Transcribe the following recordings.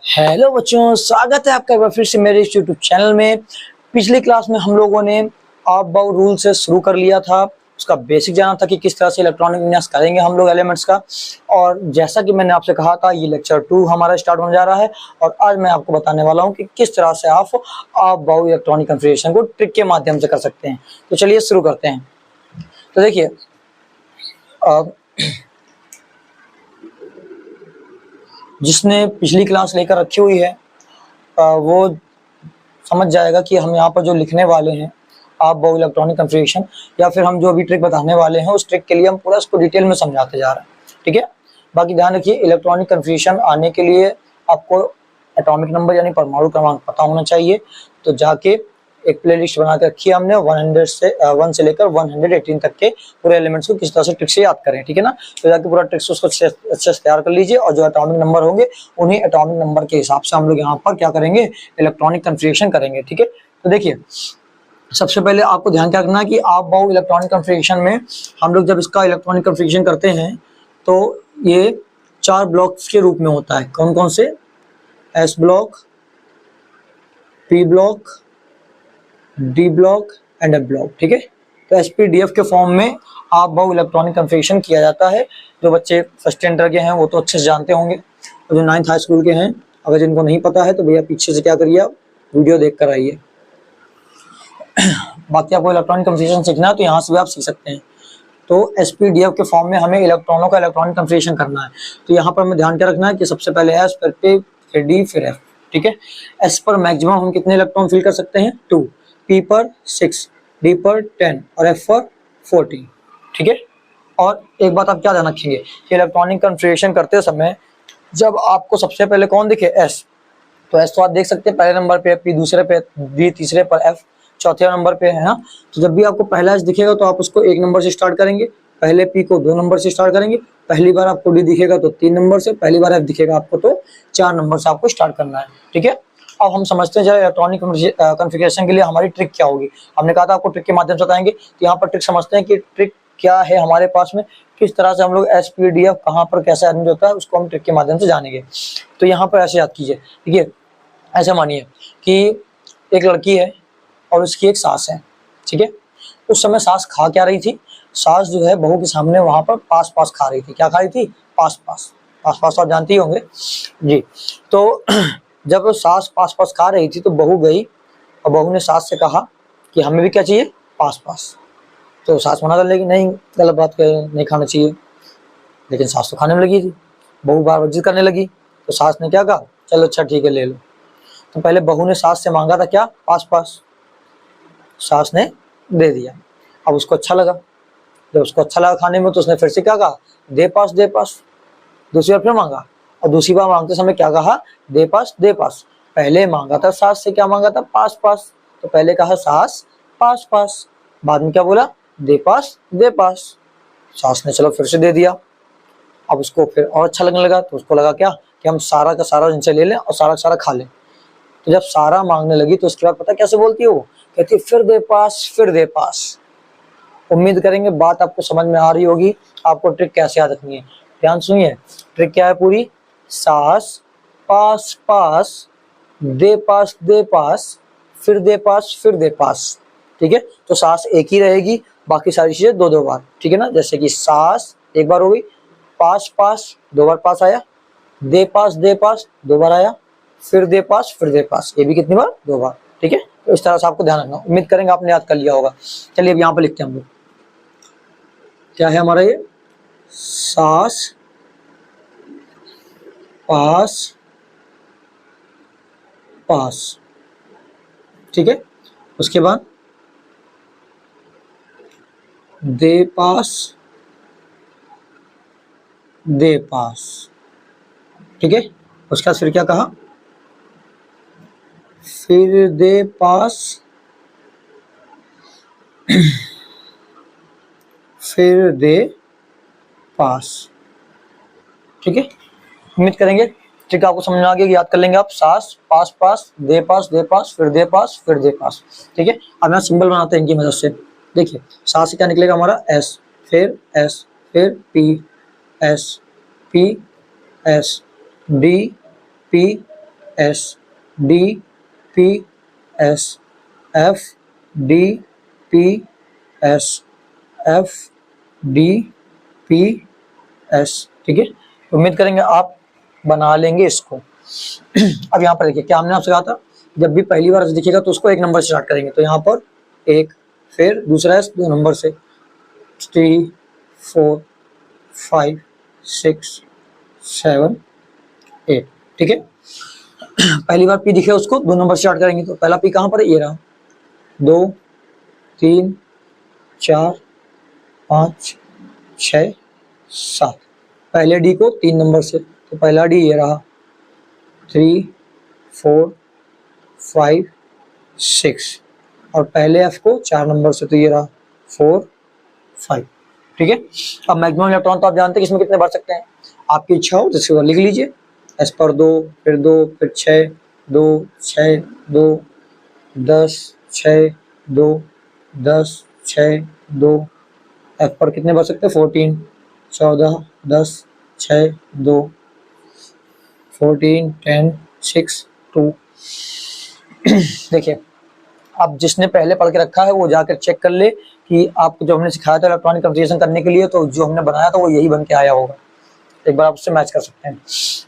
Hello बच्चों, स्वागत है आपका एक बार फिर से मेरे इस यूट्यूब चैनल में। पिछली क्लास में हम लोगों ने ऑफ बाउ रूल से शुरू कर लिया था। उसका बेसिक जाना था कि किस तरह से इलेक्ट्रॉनिक विन्यास करेंगे हम लोग एलिमेंट्स का। और जैसा कि मैंने आपसे कहा था, ये लेक्चर 2 हमारा स्टार्ट होने जा रहा है और आज मैं आपको बताने वाला हूँ कि किस तरह से आप ऑफ बाउ इलेक्ट्रॉनिक कन्फिगरेशन को ट्रिक के माध्यम से कर सकते हैं। तो चलिए शुरू करते हैं। तो देखिए, जिसने पिछली क्लास लेकर रखी हुई है वो समझ जाएगा कि हम यहाँ पर जो लिखने वाले हैं ऑफ बाउ इलेक्ट्रॉनिक कन्फिगरेशन, या फिर हम जो अभी ट्रिक बताने वाले हैं उस ट्रिक के लिए हम पूरा इसको डिटेल में समझाते जा रहे हैं। ठीक है, बाकी ध्यान रखिए, इलेक्ट्रॉनिक कन्फिगरेशन आने के लिए आपको एटॉमिक नंबर यानी परमाणु क्रमांक पता होना चाहिए। तो जाके एक प्लेलिस्ट बना के रखी है हमने 1 से लेकर 118 तक के पूरे एलिमेंट्स को किस तरह से ट्रिक से याद करें। ठीक है ना, तो जाके पूरा ट्रिक्स उसको अच्छे से तैयार कर लीजिए और जो एटॉमिक नंबर होंगे उन्हीं एटॉमिक नंबर के हिसाब से हम लोग यहाँ पर क्या करेंगे, इलेक्ट्रॉनिक कन्फिगरेशन करेंगे। ठीक है, तो देखिए, सबसे पहले आपको ध्यान क्या रखना है कि ऑफ बाउ इलेक्ट्रॉनिक कन्फिगरेशन में हम लोग जब इसका इलेक्ट्रॉनिक कन्फिगरेशन करते हैं तो ये 4 ब्लॉक्स के रूप में होता है। कौन कौन से? S block, P block, D block and F block. ठीक है, तो एसपीडीएफ के फॉर्म में ऑफ बाउ इलेक्ट्रॉनिक कन्फिगरेशन किया जाता है। जो बच्चे फर्स्ट स्टैंडर्ड के हैं वो तो अच्छे से जानते होंगे, और जो 9th हाई स्कूल के हैं, अगर जिनको नहीं पता है तो भैया पीछे से क्या करिए, आप वीडियो देख कर आइए। बाकी आपको इलेक्ट्रॉनिक कन्फिगरेशन सीखना है तो यहाँ से भी आप सीख सकते हैं। तो एसपीडीएफ के फॉर्म में हमें इलेक्ट्रॉनों का इलेक्ट्रॉनिक कन्फिगरेशन करना है। तो यहाँ पर हमें ध्यान क्या रखना है कि सबसे पहले एस, फिर पी, फिर डी, फिर एफ। ठीक है, एस पर मैक्सिमम हम कितने इलेक्ट्रॉन फिल कर सकते हैं? 2, पी पर 6, डी पर 10 और एफ पर 14। ठीक है, और एक बात आप क्या ध्यान रखेंगे कि इलेक्ट्रॉनिक कन्फिगरेशन करते समय जब आपको सबसे पहले कौन दिखे? एस, तो एस तो आप देख सकते हैं पहले नंबर पे, पी दूसरे पे, डी तीसरे पर, एफ चौथे नंबर पे है ना। तो जब भी आपको पहला एस दिखेगा तो आप उसको 1 नंबर से स्टार्ट करेंगे, पहले पी को 2 नंबर से स्टार्ट करेंगे, पहली बार आपको डी दिखेगा तो 3 नंबर से, पहली बार एफ दिखेगा आपको तो 4 नंबर से आपको स्टार्ट करना है। ठीक है, अब हम समझते हैं जरा इलेक्ट्रॉनिक कन्फिगरेशन के लिए हमारी ट्रिक क्या होगी। हमने कहा था आपको ट्रिक के माध्यम से बताएंगे, तो यहाँ पर ट्रिक समझते हैं कि ट्रिक क्या है हमारे पास में, किस तरह से हम लोग एसपीडीएफ कहाँ पर कैसे अरेंज होता है उसको हम ट्रिक के माध्यम से जानेंगे। तो यहाँ पर ऐसे याद कीजिए, ठीक है, ऐसा मानिए कि एक लड़की है और उसकी एक सास है। ठीक है, उस समय सास खा क्या रही थी? सास जो है बहू के सामने वहां पर पास पास खा रही थी। क्या खा रही थी? पास पास। पास पास तो आप जानती ही होंगे जी। तो जब सास पास पास खा रही थी तो बहू गई और बहू ने सास से कहा कि हमें भी क्या चाहिए? पास पास। तो सास मना कर लेगी, नहीं गलत बात है, नहीं खाना चाहिए। लेकिन सास तो खाने में लगी थी, बहू बार बार जिद करने लगी, तो सास ने क्या कहा? चलो अच्छा ठीक है ले लो। तो पहले बहू ने सास से मांगा था क्या? पास पास। सास ने दे दिया। अब उसको अच्छा लगा, जब उसको अच्छा लगा खाने में तो उसने फिर से क्या कहा? दे पास दे पास। दूसरी बार फिर मांगा और दूसरी बार मांगते समय क्या कहा? दे पास दे पास। पहले मांगा था सास से, क्या मांगा था? पास पास। तो पहले कहा सास पास पास, बाद में क्या बोला? दे पास दे पास। सास ने चलो फिर से दे दिया। अब उसको फिर और अच्छा लगने लगा, तो उसको लगा क्या कि हम सारा का सारा इनसे ले लें और सारा का सारा खा लें। तो जब सारा मांगने लगी तो उसके बाद पता कैसे बोलती है वो? कहती है फिर दे पास फिर दे पास। उम्मीद करेंगे बात आपको समझ में आ रही होगी। आपको ट्रिक कैसे याद रखनी है, ध्यान सुनिए। ट्रिक क्या है पूरी? सास पास पास, दे पास, फिर दे पास फिर दे पास। ठीक है, तो सास एक ही रहेगी, बाकी सारी चीजें 2-2 बार। ठीक है ना, जैसे कि सास एक बार हो गई, पास पास 2 बार पास आया, दे पास 2 बार आया, फिर दे पास, ये भी कितनी बार? 2 बार। ठीक है, तो इस तरह से आपको ध्यान रखना। उम्मीद करेंगे आपने याद कर लिया होगा। चलिए अब यहाँ पे लिखते हैं हम लोग, क्या है हमारा ये? सास पास पास। ठीक है, उसके बाद दे पास दे पास। ठीक है, उसके बाद फिर क्या कहा? फिर दे पास फिर दे पास। ठीक है, उम्मीद करेंगे ठीक आपको समझ में आ गया कि याद कर लेंगे आप। सास पास पास, दे पास फिर दे पास फिर दे पास। ठीक है, अब यहाँ सिंबल बनाते हैं इनकी मदद से। देखिए, सास से क्या निकलेगा हमारा? एस, फिर P, S, D, P, S D P S F D P S F D P S. ठीक है, उम्मीद करेंगे आप बना लेंगे इसको। अब यहाँ पर देखिए क्या हमने आपसे कहा था, जब भी पहली बार दिखेगा तो उसको एक नंबर से स्टार्ट करेंगे। तो यहाँ पर एक, फिर दूसरा एस 2 नंबर से 3 4 5 6 7 8। ठीक है, पहली बार पी दिखे उसको 2 नंबर से स्टार्ट करेंगे। तो पहला पी कहाँ पर है, ये रहा, 2 3 4 5 6 7। पहले डी को 3 नंबर से, तो पहला डी ये रहा, 3 4 5 6, और पहले एफ को 4 नंबर से, तो ये रहा 4 5। ठीक है, अब मैक्सिमम इलेक्ट्रॉन तो आप जानते हैं कि इसमें कितने भर सकते हैं, आपकी इच्छा हो तो इसको लिख लीजिए। एस पर 2, फिर 2, फिर 6 2 6 2 10 6 2 10 6 2। एफ पर कितने भर सकते हैं, 14 14 10 6 2 14 10 6 2। देखिए, अब जिसने पहले पढ़ के रखा है वो जाकर चेक कर ले कि आपको जो हमने सिखाया था इलेक्ट्रॉनिक कंफिगरेशन करने के लिए, तो जो हमने बनाया था वो यही बन के आया होगा। एक बार आप उससे मैच कर सकते हैं।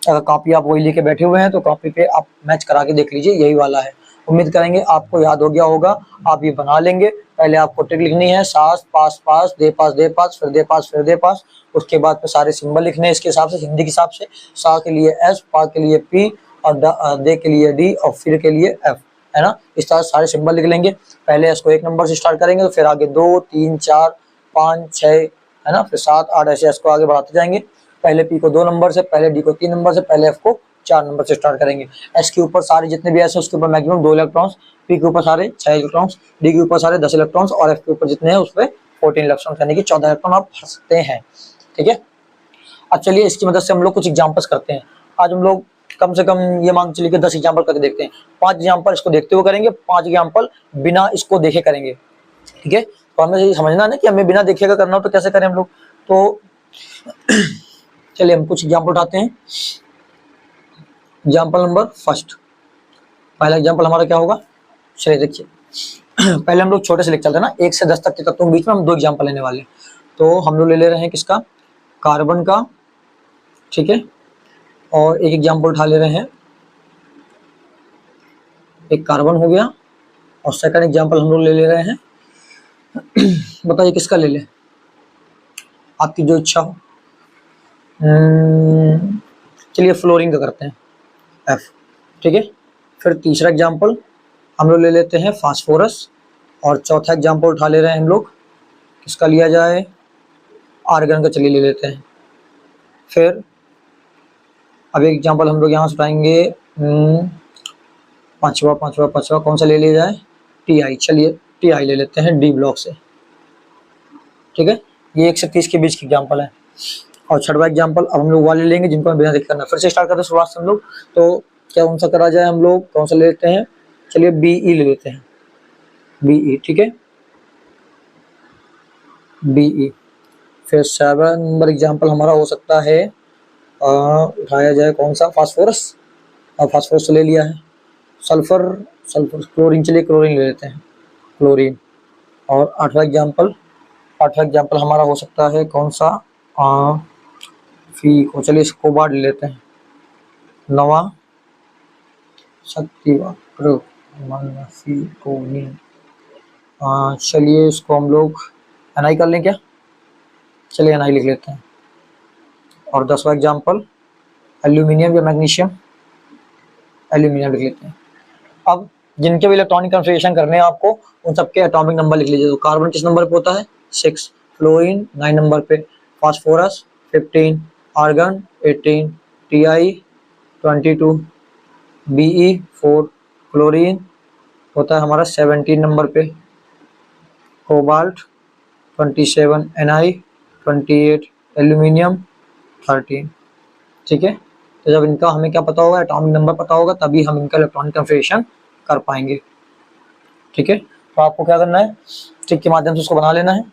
अगर कॉपी आप वही लेके बैठे हुए हैं तो कॉपी पे आप मैच करा के देख लीजिए, यही वाला है। उम्मीद करेंगे आपको याद हो गया होगा, आप ये बना लेंगे। पहले आपको ट्रिक लिखनी है, सास पास पास दे पास दे पास, फिर दे पास फिर दे पास। उसके बाद पे सारे सिंबल लिखने हैं इसके हिसाब से, हिंदी के हिसाब से। सा के लिए एस, पा के लिए पी, और दे के लिए डी, और फिर के लिए एफ, है ना। इस तरह सारे सिंबल लिख लेंगे। पहले इसको 1 नंबर से स्टार्ट करेंगे, तो फिर आगे 2 3 4 5 6, है ना, फिर 7 8, ऐसे इसको आगे बढ़ाते जाएंगे। पहले पी को 2 नंबर से, पहले डी को 3 नंबर से, पहले एफ को 4 नंबर से स्टार्ट करेंगे। एस के ऊपर सारे जितने भी एस है उसके ऊपर मैक्सिमम 2 इलेक्ट्रॉन्स, पी के ऊपर सारे 6 इलेक्ट्रॉन्स, डी के ऊपर सारे 10 इलेक्ट्रॉन्स, और एफ के ऊपर जितने हैं उस पर 14 इलेक्ट्रॉन्स, यानी कि 14 इलेक्ट्रॉन आप भर सकते हैं। ठीक है, अब चलिए इसकी मदद से हम लोग कुछ एग्जाम्पल्स करते हैं। आज हम लोग कम से कम ये मान चलिए कि 10 एग्जाम्पल करके देखते हैं। 5 एग्जाम्पल इसको देखते हुए करेंगे, 5 एग्जाम्पल बिना इसको देखे करेंगे। ठीक है, तो हमें ये समझना है ना कि हमें बिना देखेगा करना हो तो कैसे करें हम लोग। तो चलिए हम कुछ एग्जाम्पल उठाते हैं। एग्जाम्पल नंबर फर्स्ट, पहला एग्जाम्पल हमारा क्या होगा, चलिए देखिए। पहले हम लोग छोटे से लिख चलते हैं ना, 1 से 10 तक के तत्वों के बीच में हम 2 एग्जाम्पल लेने वाले हैं। तो हम लोग ले रहे हैं किसका, कार्बन का। ठीक है, और एक एग्जाम्पल उठा ले रहे हैं, एक कार्बन हो गया, और सेकंड एग्जाम्पल हम लोग ले रहे हैं, बताइए किसका ले लें, आपकी जो इच्छा हो। चलिए फ्लोरीन का करते हैं, एफ। ठीक है, फिर तीसरा एग्जाम्पल हम लोग ले लेते हैं फास्फोरस, और चौथा एग्जाम्पल उठा ले रहे हैं हम लोग, किसका लिया जाए, आर्गन का, चलिए ले लेते हैं। फिर अब एक एग्जाम्पल हम लोग यहाँ से उठाएंगे, पांचवा कौन सा ले लिया जाए, टी आई। चलिए टी आई ले लेते हैं डी ब्लॉक से। ठीक है, ये 1 से 30 के बीच की एग्जाम्पल है। और छठवा एग्जाम्पल अब हम लोग वाले लेंगे जिनको बिना देखे करना। फिर से स्टार्ट करते हैं शुरुआत से हम लोग। तो क्या कौन सा करा जाए, हम लोग कौन सा ले लेते हैं, चलिए बीई ले लेते हैं, बीई। ठीक है, बीई। फिर 7 नंबर एग्जाम्पल हमारा हो सकता है, उठाया जाए कौन सा, फास्फोरस। और फास्फोरस ले लिया है। सल्फर, क्लोरीन, चलिए क्लोरीन ले लेते हैं, क्लोरीन। और 8वां एग्जाम्पल हमारा हो सकता है कौन सा, फी को, चलिए कोबाल्ट ले लेते हैं, 9वां शक्ति वक्र, चलिए इसको हम लोग एनआई कर लें क्या, चलिए एनआई लिख लेते हैं। और 10वां एग्जाम्पल एल्यूमिनियम या मैग्नीशियम, एल्यूमिनियम लिख लेते हैं। अब जिनके भी इलेक्ट्रॉनिक कन्फिगरेशन करने हैं आपको, उन सबके एटॉमिक नंबर लिख लीजिए। तो कार्बन किस नंबर पे होता है, 6, फ्लोरीन 9 नंबर पे, phosphorus 15, argon 18, TI 22, BE 4, chlorine होता है हमारा 17 नंबर पे, कोबाल्ट 27, एनआई 28, एल्यूमिनियम 13। ठीक है, तो जब इनका हमें क्या पता होगा, एटॉमिक नंबर पता होगा, तभी हम इनका इलेक्ट्रॉनिक कन्फिगरेशन कर पाएंगे। ठीक है, तो आपको क्या करना है, ट्रिक के माध्यम से उसको बना लेना है।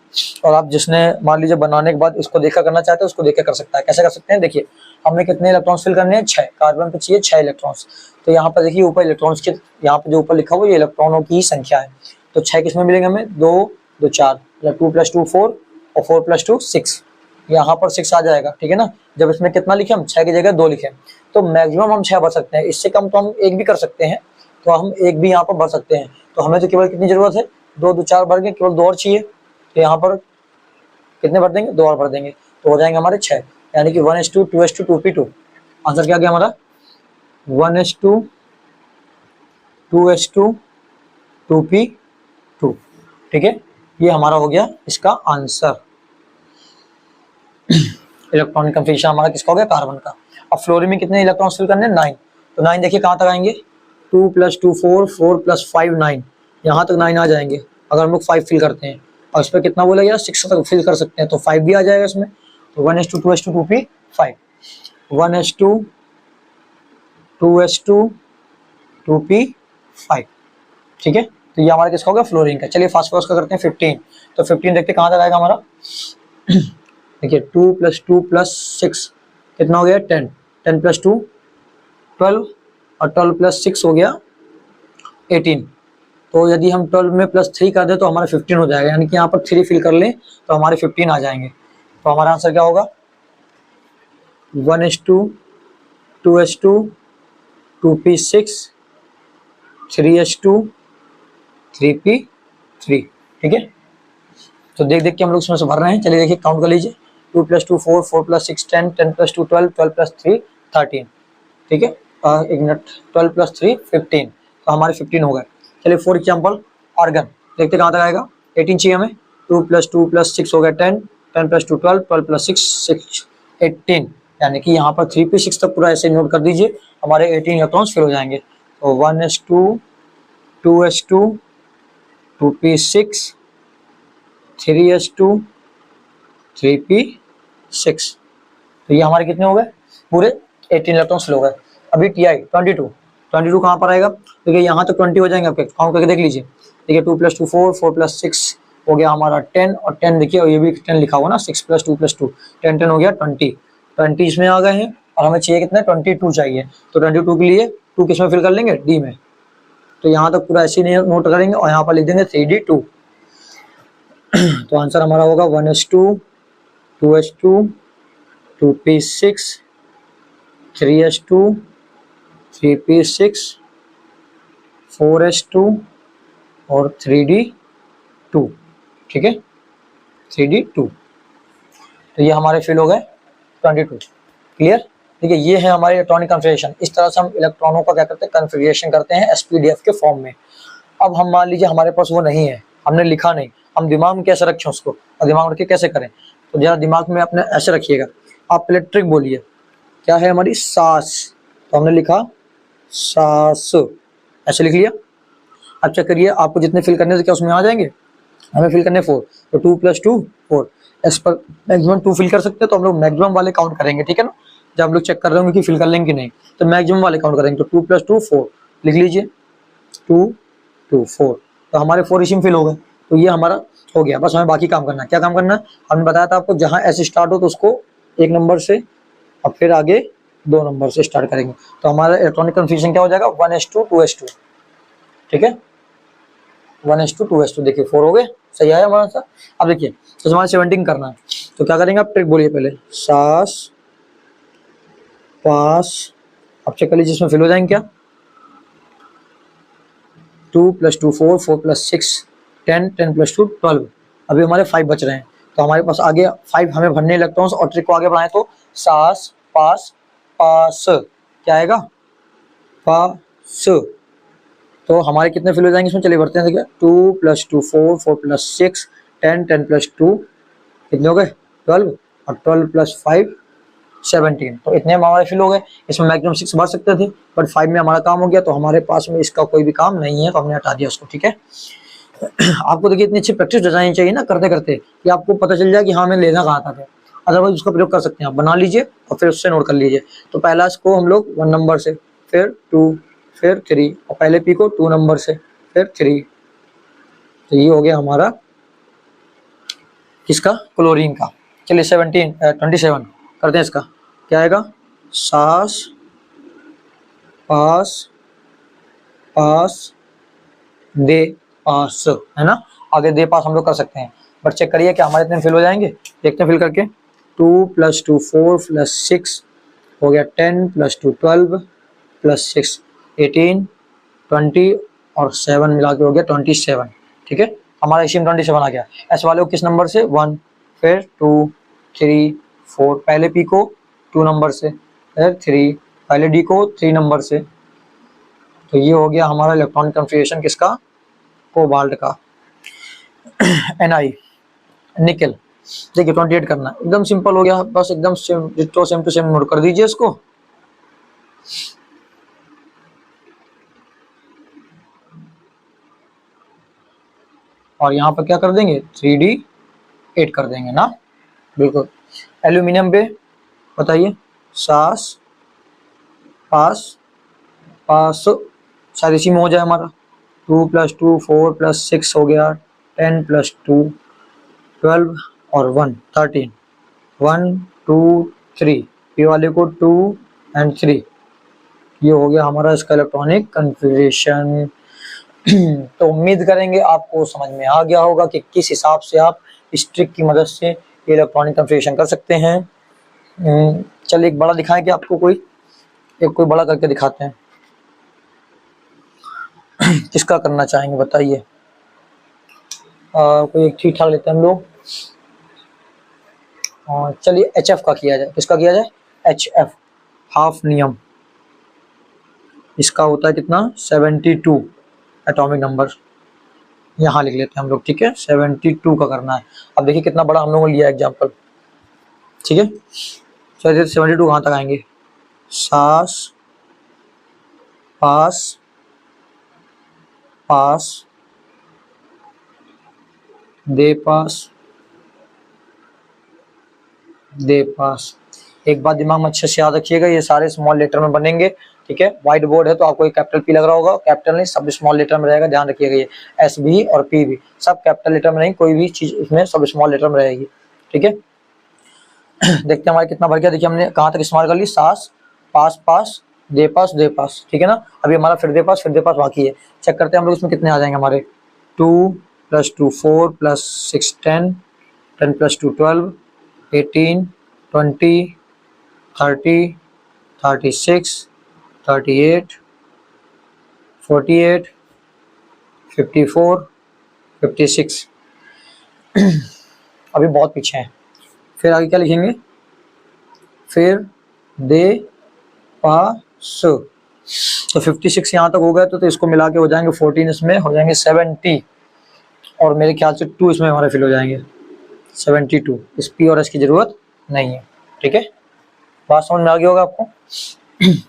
और आप जिसने मान लीजिए बनाने के बाद इसको देखा करना चाहते हैं उसको देखा कर सकता है। कैसे कर सकते हैं, देखिए हमें कितने इलेक्ट्रॉन्स फिल करने हैं, 6। कार्बन पे चाहिए 6 इलेक्ट्रॉन्स। तो यहाँ पर देखिए ऊपर इलेक्ट्रॉन्स के, यहाँ पे जो ऊपर लिखा हुआ ये इलेक्ट्रॉनों की संख्या है। तो 6 किस में मिलेंगे हमें, 2 2 4, मतलब 2 + 2 4 और 4 + 2 6। यहाँ पर 6 आ जाएगा, ठीक है ना। जब इसमें कितना लिखे हम, 6 की जगह 2 लिखे, तो मैक्सिमम हम 6 भर सकते हैं। इससे कम तो हम 1 भी कर सकते हैं, तो हम 1 भी यहाँ पर भर सकते हैं। तो हमें तो केवल कितनी जरूरत है, 2 2 4 भर के, केवल 2 और चाहिए। तो यहाँ पर कितने भर देंगे, 2 और भर देंगे, तो हो जाएंगे हमारे 6, यानी कि 1:2 2:2 2p2। आंसर क्या गया हमारा, 1:2 2:2 2p2, ठीक है। ये हमारा हो गया इसका आंसर। इलेक्ट्रॉनिक कन्फिग्रेशन हमारा किसका हो गया, कार्बन का। अब फ्लोरीन में कितने इलेक्ट्रॉन्स फिल करने हैं, 9। तो 9 देखिए कहाँ तक आएंगे, 2 + 2 4 4 + 5 9, यहाँ तक 9 आ जाएंगे अगर हम लोग 5 फिल करते हैं। और इस पर कितना बोला गया, 6 तक फिल कर सकते हैं, तो 5 भी आ जाएगा इसमें। तो 1:2 2:2 2p5, 1:2 2:2 2p5, ठीक है। तो ये हमारा किसका होगा, फ्लोरीन का। चलिए फास्फोरस का करते हैं 15। तो 15 देखते कहाँ तक आएगा हमारा, देखिए 2 + 2 + 6 कितना हो गया, 10, 10 + 2 12 और 12 + 6 हो गया 18। तो यदि हम 12 में +3 कर दें तो हमारा 15 हो जाएगा, यानी कि यहाँ पर 3 फिल कर लें तो हमारे 15 आ जाएंगे। तो हमारा आंसर क्या होगा, 1:2 2:2 2p6 3:2 3p3, ठीक है। तो देख देख के हम लोग इसमें से भर रहे हैं। चलिए देखिए काउंट कर लीजिए, 2 + 2 4 4 + 6 10 10 + 2 12 12 + 3 13, ठीक है। एक मिनट, 12 + 3 15, तो हमारे 15 हो गए। चलिए फॉर एग्जाम्पल आर्गन देखते कहाँ तक आएगा, 18 चाहिए हमें, 2 + 2 + 6 हो गया 10 10 + 2 12 12 + 6 6 18, यानी कि यहाँ पर 3p6 तक पूरा ऐसे नोट कर दीजिए, हमारे 18 इलेक्ट्रॉन्स फिल हो जाएंगे। तो 1:2 2:2 2p6 3:2 3p6, तो ये हमारे कितने हो गए, पूरे 18 इलेक्ट्रॉन्स फिल हो गए। अभी Ti 22 कहाँ पर आएगा, देखिए यहाँ तो 20 हो जाएंगे आपके, काउंट करके देख लीजिए। देखिए 2 + 2 4 4 + 6 हो गया हमारा 10, और 10 देखिए, और ये भी 10 लिखा हुआ ना, 6 + 2 + 2 10 10 हो गया 20 इसमें आ गए हैं। और हमें चाहिए कितने, 22 चाहिए। तो 22 के लिए 2 किस में फिल कर लेंगे, डी में। तो यहाँ तक पूरा ऐसे ही नोट करेंगे और यहाँ पर लिख देंगे 3d2। तो आंसर हमारा होगा 1:2 2:2 2p6 3:2 3p6 4:2 और 3d2, ठीक है, 3d2। तो ये हमारे फिल हो गए 22, क्लियर। देखिए ये है हमारे इलेक्ट्रॉनिक कन्फिग्रेशन। इस तरह से हम इलेक्ट्रॉनों का क्या करते हैं, कन्फिग्रेशन करते हैं एसपीडीएफ के फॉर्म में। अब हम मान लीजिए हमारे पास वो नहीं है, हमने लिखा नहीं, हम दिमाग में कैसे रखें उसको, और दिमाग में रख के कैसे करें। तो जरा दिमाग में अपने ऐसे रखिएगा, आप इलेक्ट्रिक बोलिए, क्या है हमारी सास, तो हमने लिखा सास, ऐसे लिख लिया। अब चेक करिए आपको जितने फिल करने से क्या उसमें आ जाएंगे, हमें फिल करने 4, तो 2 + 2 4, इस पर मैक्सिमम 2 फिल कर सकते हैं, तो हम लोग मैक्सिमम वाले काउंट करेंगे, ठीक है ना। जब हम लोग चेक कर रहे होंगे कि फिल कर लेंगे कि नहीं, तो मैक्सिमम वाले काउंट करेंगे। तो 2 + 2 4 लिख लीजिए, 2 2 4, तो हमारे 4 इसी में फिल हो गए। तो ये हमारा हो गया, बस हमें बाकी काम करना है। क्या काम करना है, हमने बताया था आपको, जहाँ ऐसे स्टार्ट हो तो उसको 1 नंबर से और फिर आगे 2 नंबर से स्टार्ट करेंगे। तो हमारा इलेक्ट्रॉनिक कन्फ्यूजन क्या हो जाएगा, 1:2 2:2, ठीक है, 1:2 2:2। देखिए 4 हो गए, सही आया हमारा आंसर। अब देखिए तो हमारे 17 करना है, तो क्या करेंगे आप, ट्रिक बोलिए पहले, सास पास, अब चेक कर लीजिए इसमें फिल हो जाएंगे क्या, 2 + 2 4 4 + 6 10 10 + 2 12, अभी हमारे 5 बच रहे हैं। तो हमारे पास आगे 5 हमें भरने इलेक्ट्रॉन्स, और ट्रिक को आगे बढ़ाएं तो सास पास पास, क्या आएगा, पास। तो हमारे कितने फिल हो जाएंगे इसमें, चलिए बढ़ते हैं। देखिए 2 + 2 4 4 + 6 10 10 + 2 कितने हो गए 12, और 12 + 5 17, तो इतने हमारे फिल हो गए। इसमें मैक्सिमम 6 भर सकते थे, बट 5 में हमारा काम हो गया, तो हमारे पास में इसका कोई भी काम नहीं है, तो हमने हटा दिया उसको, ठीक है। आपको देखिए इतनी अच्छी प्रैक्टिस हो जानी चाहिए ना करते करते, कि आपको पता चल जाए कि हाँ मैं लेना कहाँ था फिर, अदरवाइज उसका प्रयोग कर सकते हैं आप, बना लीजिए और फिर उससे नोट कर लीजिए। तो पहला इसको हम लोग 1 नंबर से, फिर 2, फिर 3, और पहले पी को 2 नंबर से, फिर 3। तो ये हो गया हमारा किसका, क्लोरीन का। चलिए 27 करते हैं इसका, क्या आएगा, सास पास पास दे पास, है ना। आगे दे पास हम लोग कर सकते हैं, बट चेक करिए कि हमारे इतने फिल हो जाएंगे। देखते हैं फिल करके। 2 + 2 4 + 6 हो गया 10 + 2 12 + 6 18 20 और 7 मिला के हो गया 27। ठीक है, हमारा इसी में 27 आ गया। एस वाले को किस नंबर से 1, फिर 2 3 4, पहले पी को 2 नंबर से, फिर 3, पहले डी को 3 नंबर से। तो ये हो गया हमारा इलेक्ट्रॉनिक कन्फिग्रेशन किसका, कोबाल्ट का। Ni निकल, देखिए 28 करना है, एकदम सिंपल हो गया, बस एकदम सेम टू सेम नोट कर दीजिए इसको। और यहाँ पर क्या कर देंगे 3D8 कर देंगे ना, बिल्कुल। एल्यूमिनियम पे बताइए, सास पास पास, शायद इसी में हो जाए हमारा। 2 + 2 4 + 6 हो गया 10 + 2 12 और 1 13, 1 2 3, ये वाले को 2 और 3। ये हो गया हमारा इसका इलेक्ट्रॉनिक कन्फिग्रेशन। तो उम्मीद करेंगे आपको समझ में आ गया होगा कि किस हिसाब से आप इस ट्रिक की मदद से इलेक्ट्रॉनिक कन्फिग्रेशन कर सकते हैं। चलिए एक बड़ा दिखाएं कि आपको कोई बड़ा करके दिखाते हैं। किसका करना चाहेंगे बताइए। कोई एक ठीक ठाक लेते हैं हम लोग। चलिए HF का किया जाए। किसका किया जाए, HF हाफ नियम। इसका होता है कितना 72 एटॉमिक नंबर, यहाँ लिख लेते हैं हम लोग। ठीक है, 72 का करना है। अब देखिए कितना बड़ा हम लोगों ने लिया एग्जाम्पल। ठीक है, चलिए 72 कहाँ तक आएंगे, सास पास पास दे पास दे पास। एक बात दिमाग में अच्छे से याद रखिएगा, ये सारे स्मॉल लेटर में बनेंगे। ठीक है, व्हाइट बोर्ड है तो आपको एक कैपिटल P लग रहा होगा, कैपिटल नहीं, सब स्मॉल लेटर में रहेगा, ध्यान रखिएगा। ये S भी और P भी सब कैपिटल लेटर में नहीं, कोई भी चीज इसमें सब स्मॉल लेटर में रहेगी। ठीक है, देखते हैं हमारे कितना भर गया। देखिए हमने कहाँ तक इस्तेमाल कर ली, सास पास पास दे पास। ठीक है ना, अभी हमारा फिर दे पास बाकी है। चेक करते हैं हम लोग इसमें कितने आ जाएंगे हमारे। 2 + 2 4 + 6 10 10 + 2 12 18 20 30 36 38 48 54 56। अभी बहुत पीछे हैं। फिर आगे क्या लिखेंगे, फिर दे पास। तो 56 यहाँ तक हो गया, तो इसको मिला के हो जाएंगे 14, इसमें हो जाएंगे 70, और मेरे ख्याल से 2 इसमें हमारे फिल हो जाएंगे 72। इस P और S की जरूरत नहीं है। ठीक है, बात समझ में आ गई होगा आपको।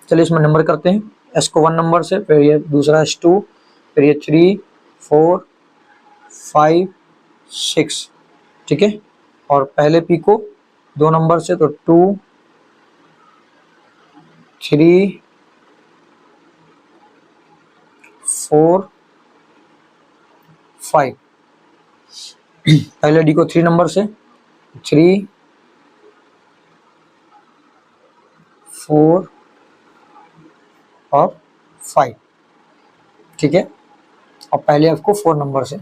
चलिए इसमें नंबर करते हैं। S को 1 नंबर से, फिर ये दूसरा S2, फिर ये 3 4 5 6। ठीक है, और पहले P को 2 नंबर से, तो 2 3 4 5। पहले D को 3 नंबर से, 3 4 और 5। ठीक है, और पहले F को 4 नंबर से।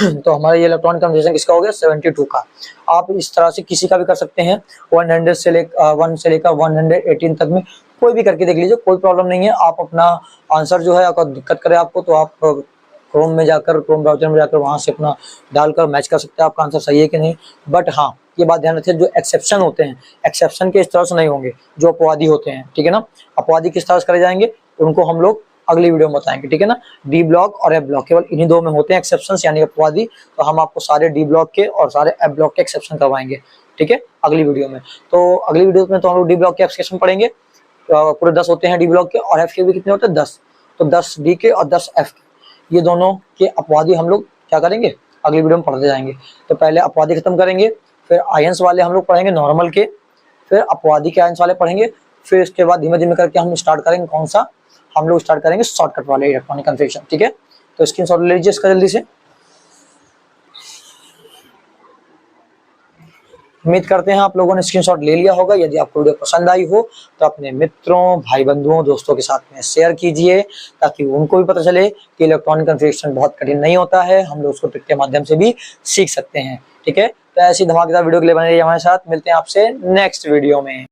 तो हमारा ये इलेक्ट्रॉनिक कन्फिग्रेशन किसका हो गया 72 का। आप इस तरह से किसी का भी कर सकते हैं, 1 से लेकर 118 तक में कोई भी करके देख लीजिए, कोई प्रॉब्लम नहीं है। आप अपना आंसर जो है, अगर दिक्कत करे आपको तो आप क्रोम ब्राउजर में जाकर वहां से अपना डालकर मैच कर सकते हैं आपका आंसर सही है कि नहीं। बट हाँ, ये बात ध्यान रखिए, जो एक्सेप्शन होते हैं, एक्सेप्शन के इस तरह से नहीं होंगे जो अपवादी होते हैं। ठीक है ना, अपवादी किस तरह से करे जाएंगे उनको हम लोग अगली वीडियो में बताएंगे। ठीक है ना, डी ब्लॉक और एफ ब्लॉक केवल इन्हीं दो में होते हैं एक्सेप्शंस, यानी अपवादी। तो हम आपको सारे डी ब्लॉक के और सारे एफ ब्लॉक के एक्सेप्शन करवाएंगे। ठीक है, अगली वीडियो में। तो अगली वीडियो में तो हम लोग डी ब्लॉक के एक्सेप्शन पढ़ेंगे। पूरे 10 होते हैं डी ब्लॉक के, और एफ के भी कितने होते हैं 10। तो 10 डी के और 10 एफ के, ये दोनों के अपवादी हम लोग क्या करेंगे अगली वीडियो में पढ़ते जाएंगे। तो पहले अपवादी खत्म करेंगे, फिर आयंस वाले हम लोग पढ़ेंगे नॉर्मल के, फिर अपवादी के आयंस वाले पढ़ेंगे, फिर इसके बाद धीमे धीमे करके हम स्टार्ट करेंगे कौन सा, हम लोग स्टार्ट करेंगे शॉर्टकट वाले इलेक्ट्रॉनिक कन्फिग्रेशन। ठीक है, तो स्क्रीनशॉट ले लीजिए इसका जल्दी से। उम्मीद करते हैं आप लोगों ने स्क्रीनशॉट ले लिया होगा। यदि आपको वीडियो पसंद आई हो तो अपने मित्रों, भाई बंधुओं, दोस्तों के साथ में शेयर कीजिए, ताकि उनको भी पता चले कि इलेक्ट्रॉनिक कॉन्फ़िगरेशन बहुत कठिन नहीं होता है, हम लोग उसको ट्रिक के माध्यम से भी सीख सकते हैं। ठीक है, तो ऐसी धमाकेदार वीडियो के लिए बने रहिए हमारे साथ। मिलते हैं आपसे नेक्स्ट वीडियो में।